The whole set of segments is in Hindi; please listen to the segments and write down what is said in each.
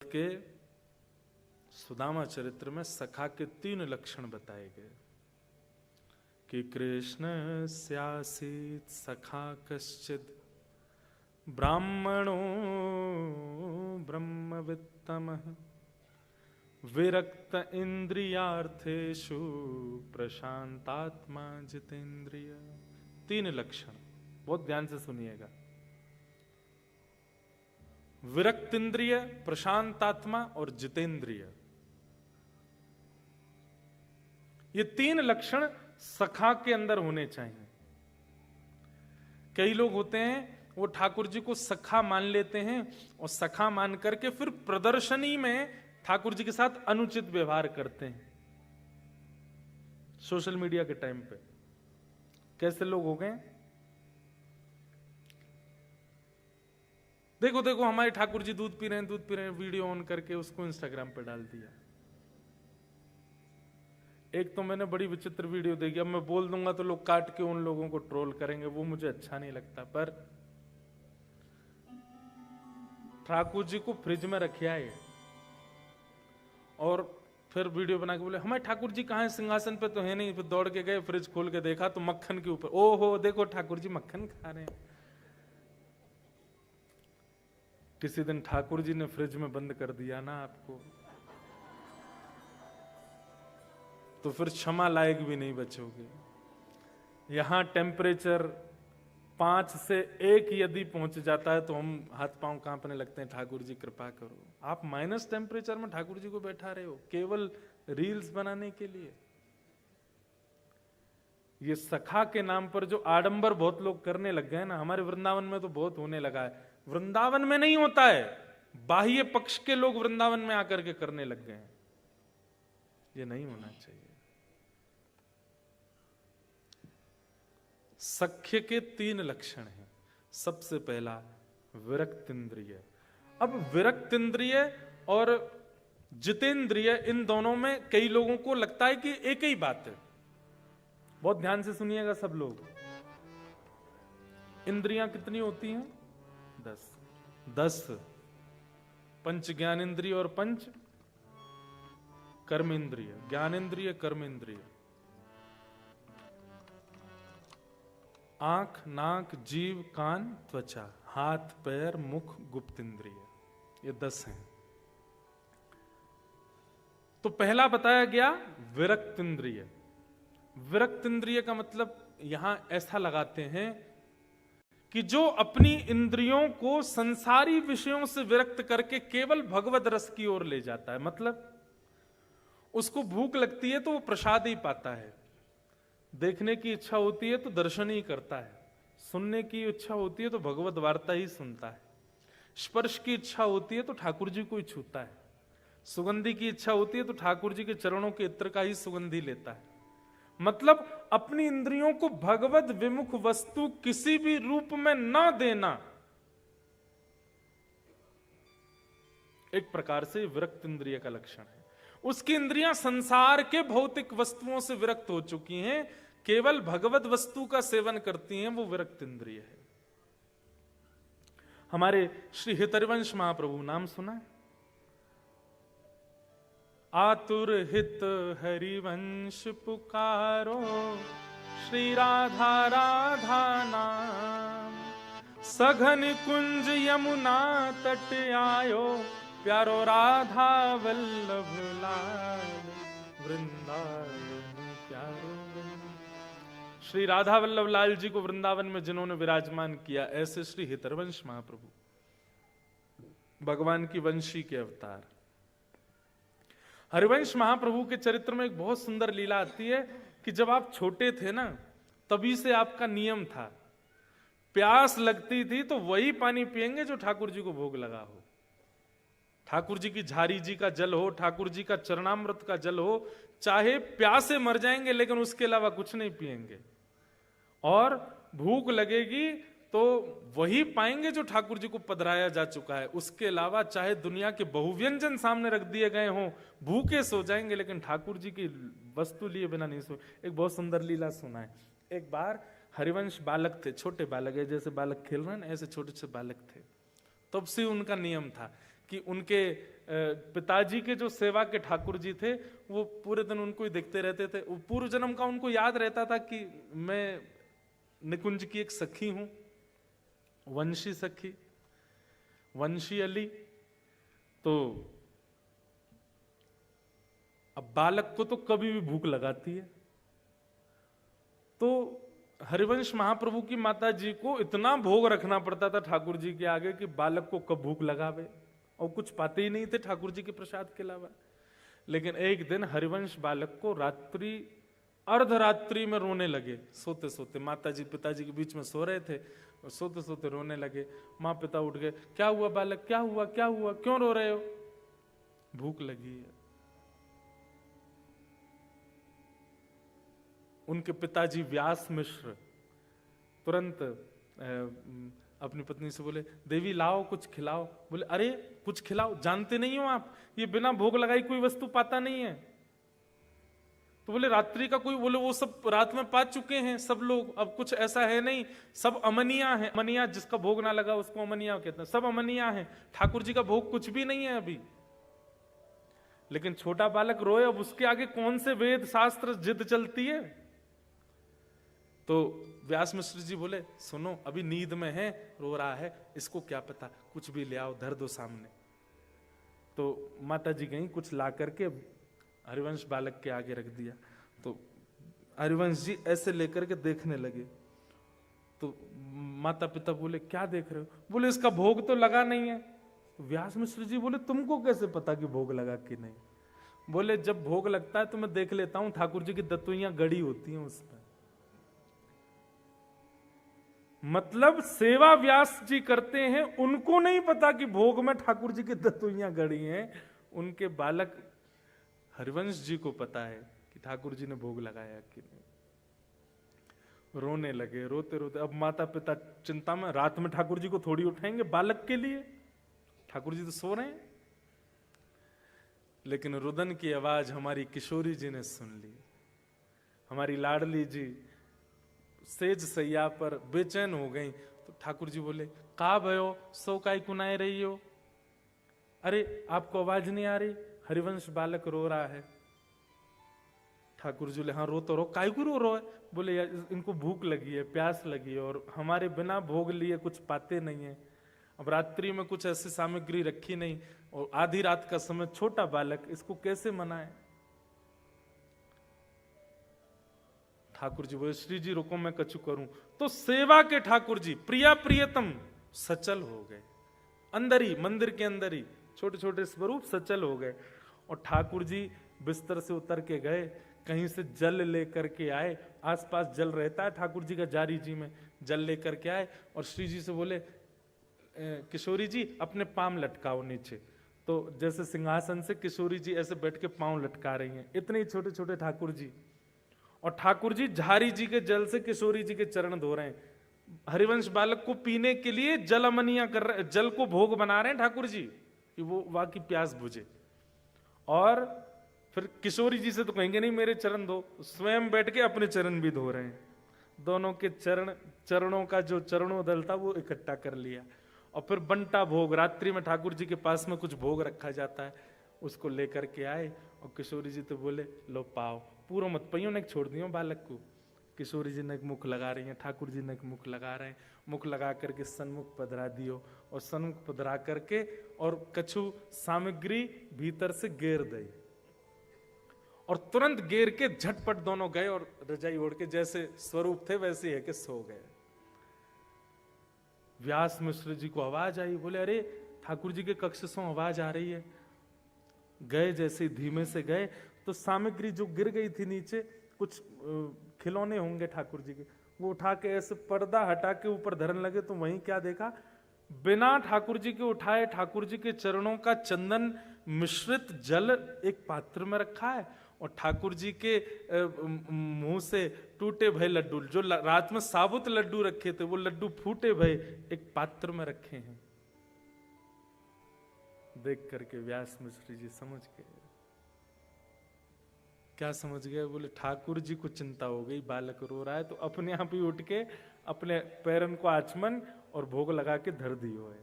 के सुदामा चरित्र में सखा के 3 लक्षण बताए गए कि कृष्ण स्यासीत सखा कश्चिद ब्राह्मणो ब्रह्मवित्तमः विरक्त इंद्रियार्थेषु प्रशांतात्मा जितेंद्रिय। 3 लक्षण, बहुत ध्यान से सुनिएगा। विरक्त इंद्रिय, प्रशांतात्मा और जितेंद्रिय, ये 3 लक्षण सखा के अंदर होने चाहिए। कई लोग होते हैं वो ठाकुर जी को सखा मान लेते हैं और सखा मान करके फिर प्रदर्शनी में ठाकुर जी के साथ अनुचित व्यवहार करते हैं। सोशल मीडिया के टाइम पे कैसे लोग हो गए, देखो देखो हमारे ठाकुर जी दूध पी रहे हैं, वीडियो ऑन करके उसको इंस्टाग्राम पे डाल दिया। एक तो मैंने बड़ी विचित्र वीडियो देखी, अब मैं बोल दूंगा तो लोग काट के उन लोगों को ट्रोल करेंगे, वो मुझे अच्छा नहीं लगता। पर ठाकुर जी को फ्रिज में रखा है और फिर वीडियो बना के बोले हमारे ठाकुर जी कहाँ है, सिंहासन पे तो है नहीं। फिर दौड़ के गए, फ्रिज खोल के देखा तो मक्खन के ऊपर, ओहो देखो ठाकुर जी मक्खन खा रहे हैं। किसी दिन ठाकुर जी ने फ्रिज में बंद कर दिया ना आपको, तो फिर क्षमा लायक भी नहीं बचोगे। यहां टेम्परेचर 5 से 1 यदि पहुंच जाता है तो हम हाथ पांव कांपने लगते हैं, ठाकुर जी कृपा करो। आप माइनस टेम्परेचर में ठाकुर जी को बैठा रहे हो केवल रील्स बनाने के लिए। ये सखा के नाम पर जो आडंबर बहुत लोग करने लग गए ना, हमारे वृंदावन में तो बहुत होने लगा है। वृंदावन में नहीं होता है, बाह्य पक्ष के लोग वृंदावन में आकर के करने लग गए हैं। ये नहीं होना चाहिए। सख्य के 3 लक्षण हैं। सबसे पहला विरक्त इंद्रिय। अब विरक्त इंद्रिय और जितेंद्रिय, इन दोनों में कई लोगों को लगता है कि एक ही बात है। बहुत ध्यान से सुनिएगा सब लोग। इंद्रियां कितनी होती हैं? 10। पंच ज्ञानेन्द्रिय और पंच कर्मेंद्रिय। ज्ञानेन्द्रिय, कर्मेंद्रिय, आंख, नाक, जीव, कान, त्वचा, हाथ, पैर, मुख, गुप्त इंद्रिय, ये 10 हैं। तो पहला बताया गया विरक्त इंद्रिय। विरक्त इंद्रिय का मतलब यहां ऐसा लगाते हैं कि जो अपनी इंद्रियों को संसारी विषयों से विरक्त करके केवल भगवत रस की ओर ले जाता है। मतलब उसको भूख लगती है तो वो प्रसाद ही पाता है, देखने की इच्छा होती है तो दर्शन ही करता है, सुनने की इच्छा होती है तो भगवत वार्ता ही सुनता है, स्पर्श की इच्छा होती है तो ठाकुर जी को ही छूता है, सुगंधि की इच्छा होती है तो ठाकुर जी के चरणों के इत्र का ही सुगंधी लेता है। मतलब अपनी इंद्रियों को भगवत विमुख वस्तु किसी भी रूप में न देना एक प्रकार से विरक्त इंद्रिय का लक्षण है। उसकी इंद्रियां संसार के भौतिक वस्तुओं से विरक्त हो चुकी हैं, केवल भगवत वस्तु का सेवन करती हैं, वो विरक्त इंद्रिय है। हमारे श्री हितरिवंश महाप्रभु, नाम सुना है? आतुर हित हरिवंश पुकारो, श्री राधा राधा नाम, सघन कुंज यमुना तट आयो, प्यारो राधा वल्लभ लाल, वृंदावन प्यारो। श्री राधा वल्लभ लाल जी को वृंदावन में जिन्होंने विराजमान किया, ऐसे श्री हितरवंश महाप्रभु, भगवान की वंशी के अवतार। हरिवंश महाप्रभु के चरित्र में एक बहुत सुंदर लीला आती है कि जब आप छोटे थे ना, तभी से आपका नियम था, प्यास लगती थी तो वही पानी पिएंगे जो ठाकुर जी को भोग लगा हो। ठाकुर जी की झारी जी का जल हो, ठाकुर जी का चरणामृत का जल हो, चाहे प्यासे मर जाएंगे लेकिन उसके अलावा कुछ नहीं पिएंगे। और भूख लगेगी तो वही पाएंगे जो ठाकुर जी को पधराया जा चुका है। उसके अलावा चाहे दुनिया के बहुव्यंजन सामने रख दिए गए हों, भूखे सो जाएंगे लेकिन ठाकुर जी की वस्तु लिए बिना नहीं सो। एक बहुत सुंदर लीला सुना है। एक बार हरिवंश बालक थे, छोटे बालक है, जैसे बालक खेल रहे हैं ना, ऐसे छोटे छोटे बालक थे। तब से उनका नियम था कि उनके पिताजी के जो सेवा के ठाकुर जी थे वो पूरे दिन उनको ही देखते रहते थे। वो पूर्व जन्म का उनको याद रहता था कि मैं निकुंज की एक सखी हूं, वंशी सखी, वंशी अली। तो अब बालक को तो कभी भी भूख लगाती है, तो हरिवंश महाप्रभु की माता जी को इतना भोग रखना पड़ता था ठाकुर जी के आगे कि बालक को कब भूख लगावे, और कुछ पाते ही नहीं थे ठाकुर जी के प्रसाद के अलावा। लेकिन एक दिन हरिवंश बालक को रात्रि अर्धरात्रि में रोने लगे, सोते सोते। माता जी पिताजी के बीच में सो रहे थे और सोते सोते रोने लगे। माँ पिता उठ गए, क्या हुआ बालक, क्या हुआ, क्या हुआ, क्यों रो रहे हो? भूख लगी है। उनके पिताजी व्यास मिश्र तुरंत अपनी पत्नी से बोले, देवी लाओ कुछ खिलाओ। बोले, अरे कुछ खिलाओ, जानते नहीं हो आप ये बिना भोग लगाई कोई वस्तु पाता नहीं है। तो बोले, रात्रि का कोई, बोले वो सब रात में पा चुके हैं सब लोग, अब कुछ ऐसा है नहीं, सब अमनिया है। अमनिया जिसका भोग ना लगा उसको अमनिया कहते हैं, सब अमनिया है, ठाकुर जी का भोग कुछ भी नहीं है अभी। लेकिन छोटा बालक रोए, अब उसके आगे कौन से वेद शास्त्र जिद चलती है। तो व्यास मिश्र जी बोले, सुनो अभी नींद में है, रो रहा है, इसको क्या पता, कुछ भी ले आओ, धर दो सामने। तो माता जी गई, कुछ ला करके हरिवंश बालक के आगे रख दिया। तो हरिवंश जी ऐसे लेकर के देखने लगे। तो माता पिता बोले, क्या देख रहे हो? बोले, इसका भोग तो लगा नहीं है। तो व्यास मिश्र जी बोले, तुमको कैसे पता कि भोग लगा कि नहीं? बोले, जब भोग लगता है तो मैं देख लेता हूं, ठाकुर जी की दत्तुइयां गड़ी होती हैं उसमें। मतलब सेवा व्यास जी करते हैं, उनको नहीं पता कि भोग में ठाकुर जी की दत्तुइयां गड़ी हैं। उनके बालक हरिवंश जी को पता है कि ठाकुर जी ने भोग लगाया कि नहीं। रोने लगे, रोते रोते। अब माता पिता चिंता में, रात में ठाकुर जी को थोड़ी उठाएंगे बालक के लिए, ठाकुर जी तो सो रहे हैं। लेकिन रुदन की आवाज हमारी किशोरी जी ने सुन ली। हमारी लाडली जी सेज सैया पर बेचैन हो गई। तो ठाकुर जी बोले, का भयो, सो काई कुनाए रही हो? अरे आपको आवाज नहीं आ रही? हरिवंश बालक रो रहा है। ठाकुर जी बोले, हाँ रो तो रो, काय को रो है? बोले, यार इनको भूख लगी है, प्यास लगी है, और हमारे बिना भोग लिए कुछ पाते नहीं है। अब रात्रि में कुछ ऐसी सामग्री रखी नहीं, और आधी रात का समय, छोटा बालक, इसको कैसे मनाए? ठाकुर जी बोले, श्री जी रुको मैं कछु करूं। तो सेवा के ठाकुर जी प्रिया प्रियतम सचल हो गए, अंदर ही, मंदिर के अंदर ही छोटे छोटे स्वरूप सचल हो गए। और ठाकुर जी बिस्तर से उतर के गए, कहीं से जल लेकर के आए, आसपास जल रहता है ठाकुर जी का जारी जी में, जल लेकर के आए और श्री जी से बोले, किशोरी जी अपने पांव लटकाओ नीचे। तो जैसे सिंहासन से किशोरी जी ऐसे बैठ के पांव लटका रही हैं, इतने ही छोटे छोटे ठाकुर जी। और ठाकुर जी झारी जी के जल से किशोरी जी के चरण धो रहे हैं। हरिवंश बालक को पीने के लिए जल अमनिया कर रहे, जल को भोग बना रहे हैं ठाकुर जी कि वो वहां की प्यास बुझे। और फिर किशोरी जी से तो कहेंगे नहीं मेरे चरण धो, स्वयं बैठ के अपने चरण भी धो रहे हैं। दोनों के चरणों का जो चरणोदल था वो इकट्ठा कर लिया। और फिर बंटा भोग, रात्रि में ठाकुर जी के पास में कुछ भोग रखा जाता है, उसको लेकर के आए। और किशोरी जी तो बोले, लो पाओ, पूरा मत पइयो ने छोड़ दियो बालक को। किशोरी जी ने एक मुख लगा रही हैं, ठाकुर जी ने एक मुख लगा रहे हैं। मुख लगा करके सन्मुख पधरा दियो, और सन्मुख पधरा करके और कछु सामग्री भीतर से गेर दई, और तुरंत गेर के झटपट दोनों गए और रजाई ओढ़ के जैसे स्वरूप थे वैसे है कि सो गए। व्यास मिश्र जी को आवाज आई, बोले, अरे ठाकुर जी के कक्ष से आवाज आ रही है। गए, जैसे धीमे से गए तो सामग्री जो गिर गई थी नीचे, कुछ खिलौने होंगे ठाकुर जी के, वो उठा के ऐसे पर्दा हटा के ऊपर धरन लगे। तो वहीं क्या देखा, बिना ठाकुर जी के उठाए ठाकुर जी के चरणों का चंदन मिश्रित जल एक पात्र में रखा है, और ठाकुर जी के मुंह से टूटे भय लड्डू, जो रात में साबुत लड्डू रखे थे, वो लड्डू फूटे भय एक पात्र में रखे हैं। देख करके व्यास मिश्र जी समझ गए। क्या समझ गए? बोले, ठाकुर जी को चिंता हो गई, बालक रो रहा है, तो अपने आप ही उठ के अपने पैरन को आचमन और भोग लगा के धर दियो है।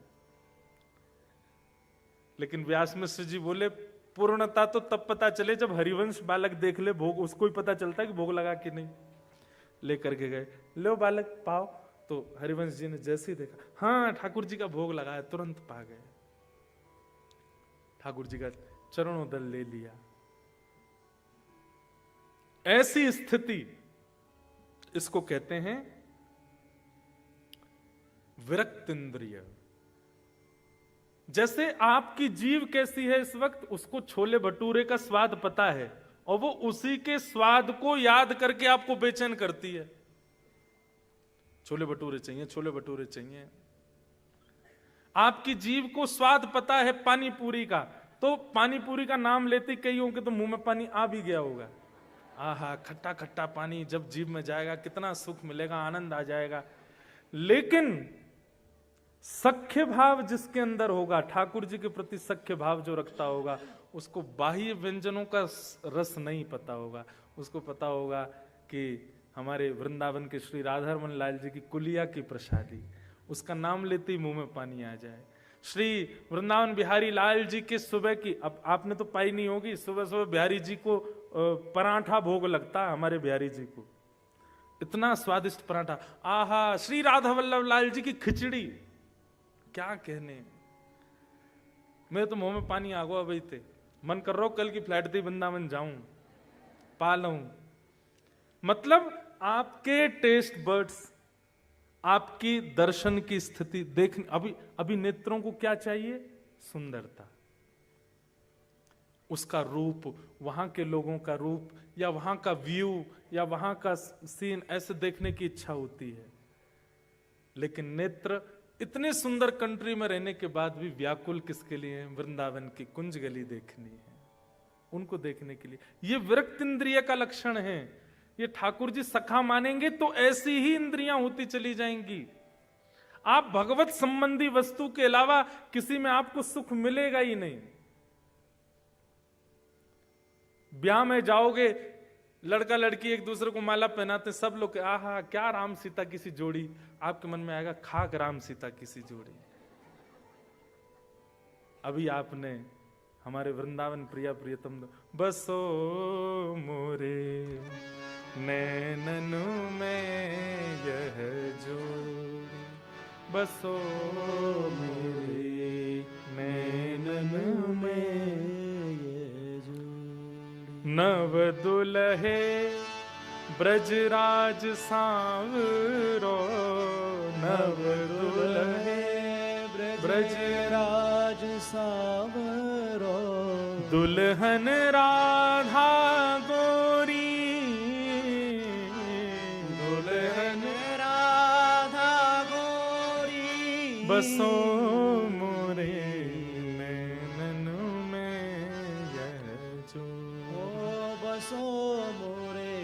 लेकिन व्यास मिश्र जी बोले पूर्णता तो तब पता चले जब हरिवंश बालक देख ले भोग, उसको ही पता चलता है कि भोग लगा कि नहीं। लेकर के गए, लो बालक पाओ। तो हरिवंश जी ने जैसे ही देखा, हाँ ठाकुर जी का भोग लगाया, तुरंत पा गए। ठाकुर जी का चरणोदल ले लिया। ऐसी स्थिति, इसको कहते हैं विरक्त इंद्रिय। जैसे आपकी जीव कैसी है इस वक्त, उसको छोले भटूरे का स्वाद पता है और वो उसी के स्वाद को याद करके आपको बेचैन करती है। छोले भटूरे चाहिए, छोले भटूरे चाहिए। आपकी जीव को स्वाद पता है पानी पूरी का, तो पानी पूरी का नाम लेते कई होंगे तो मुंह में पानी आ भी गया होगा। आहा, खट्टा खट्टा पानी जब जीभ में जाएगा कितना सुख मिलेगा, आनंद आ जाएगा। लेकिन सख्य भाव जिसके अंदर होगा, ठाकुर जी के प्रति सख्य भाव जो रखता होगा, उसको बाह्य व्यंजनों का रस नहीं पता होगा। उसको पता होगा कि हमारे वृंदावन के श्री राधारमण लाल जी की कुलिया की प्रसादी, उसका नाम लेते ही मुंह में पानी आ जाए। श्री वृंदावन बिहारी लाल जी के सुबह की, अब आपने तो पाई नहीं होगी, सुबह सुबह बिहारी जी को पराठा भोग लगता है। हमारे बिहारी जी को इतना स्वादिष्ट पराठा, आहा। श्री राधा वल्लभ लाल जी की खिचड़ी, क्या कहने, मेरे तो मुंह में पानी आ गया भाई थे। मन कर रहा हूं कल की फ्लाइट थी वृंदावन जाऊं, पा लूं। मतलब आपके टेस्ट बर्ड्स, आपकी दर्शन की स्थिति देख, अभी नेत्रों को क्या चाहिए? सुंदरता, उसका रूप, वहां के लोगों का रूप, या वहां का व्यू, या वहां का सीन, ऐसे देखने की इच्छा होती है। लेकिन नेत्र इतने सुंदर कंट्री में रहने के बाद भी व्याकुल किसके लिए है? वृंदावन की कुंज गली देखनी है, उनको देखने के लिए। ये विरक्त इंद्रिय का लक्षण है। ये ठाकुर जी सखा मानेंगे तो ऐसी ही इंद्रियां होती चली जाएंगी। आप भगवत संबंधी वस्तु के अलावा किसी में आपको सुख मिलेगा ही नहीं। ब्याह में जाओगे, लड़का लड़की एक दूसरे को माला पहनाते, सब लोग आहा क्या राम सीता की सी जोड़ी, आपके मन में आएगा खाक राम सीता की सी जोड़ी। अभी आपने हमारे वृंदावन प्रिया प्रियतम बसो मोरे नैननु में यह जोड़ी, बसो मेरे नैननु में यह जोड़ी। नव दुल्हे ब्रजराज सांवरो, नव दुल्हे ब्रजराज सांवरो, दुल्हन राधा गोरी, दुल्हन राधा गोरी, बसो मोरे नैननु में यह जो, बसो मोरे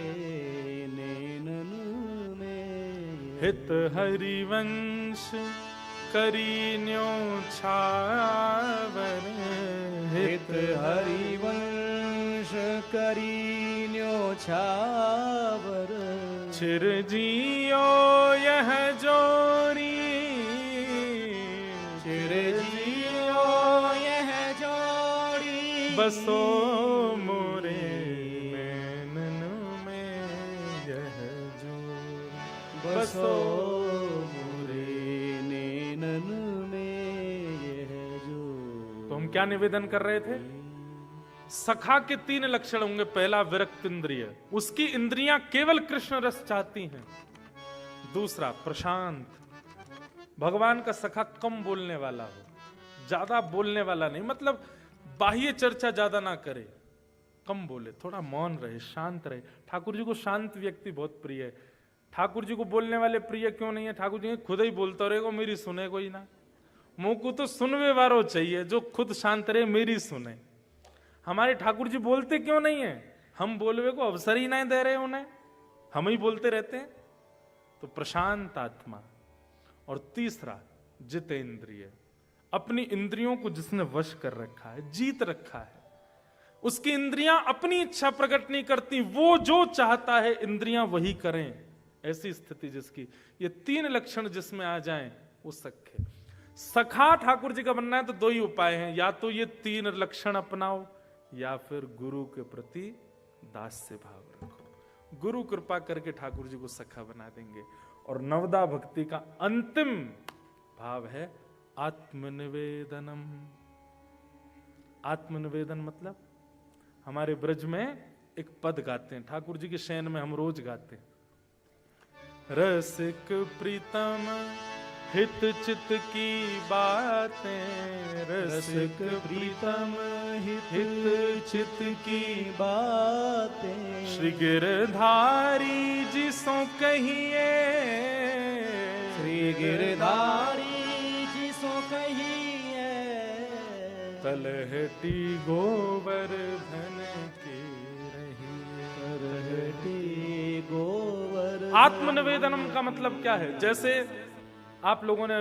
नैननु में। हित हरिवंश करीन्यो छावर, हित हरिवंश करीन्यो छावर, चिरजियो यह जोरी, चिरजियो यह जोड़ी, बसो मोरे नैननु में यह जोड़ी, बसो क्या निवेदन कर रहे थे? सखा के 3 लक्षण होंगे। पहला विरक्त इंद्रिय, उसकी इंद्रियां केवल कृष्ण रस चाहती हैं। दूसरा प्रशांत, भगवान का सखा कम बोलने वाला हो, ज्यादा बोलने वाला नहीं, मतलब बाह्य चर्चा ज्यादा ना करे, कम बोले, थोड़ा मौन रहे, शांत रहे। ठाकुर जी को शांत व्यक्ति बहुत प्रिय है। ठाकुर जी को बोलने वाले प्रिय क्यों नहीं है? ठाकुर जी खुद ही बोलता रहेगा, मेरी सुने कोई ना। मुंह को तो सुनवे वारो चाहिए, जो खुद शांत रहे, मेरी सुने। हमारे ठाकुर जी बोलते क्यों नहीं है? हम बोलवे को अवसर ही नहीं दे रहे उन्हें, हम ही बोलते रहते हैं। तो प्रशांत आत्मा। और तीसरा जितेंद्रिय, अपनी इंद्रियों को जिसने वश कर रखा है, जीत रखा है, उसकी इंद्रियां अपनी इच्छा प्रकट नहीं करती, वो जो चाहता है इंद्रियां वही करें। ऐसी स्थिति जिसकी, ये 3 लक्षण जिसमें आ जाएं वो सख्य। सखा ठाकुर जी का बनना है तो दो ही उपाय हैं, या तो ये 3 लक्षण अपनाओ, या फिर गुरु के प्रति दास्य भाव रखो। गुरु कृपा करके ठाकुर जी को सखा बना देंगे। और नवदा भक्ति का अंतिम भाव है आत्मनिवेदनम। आत्मनिवेदन मतलब हमारे ब्रज में एक पद गाते हैं, ठाकुर जी के शयन में हम रोज गाते हैं, रसिक प्रीतम हित चित की बातें, रसिक प्रीतम हित चित की बातें, श्री गिरधारी जी सो कहिए, श्री गिरधारी जी सो कहिए, तलहटी गोवर्धन की रही, तलहटी गोवर्धन। आत्मनिवेदनम का मतलब क्या है? जैसे आप लोगों ने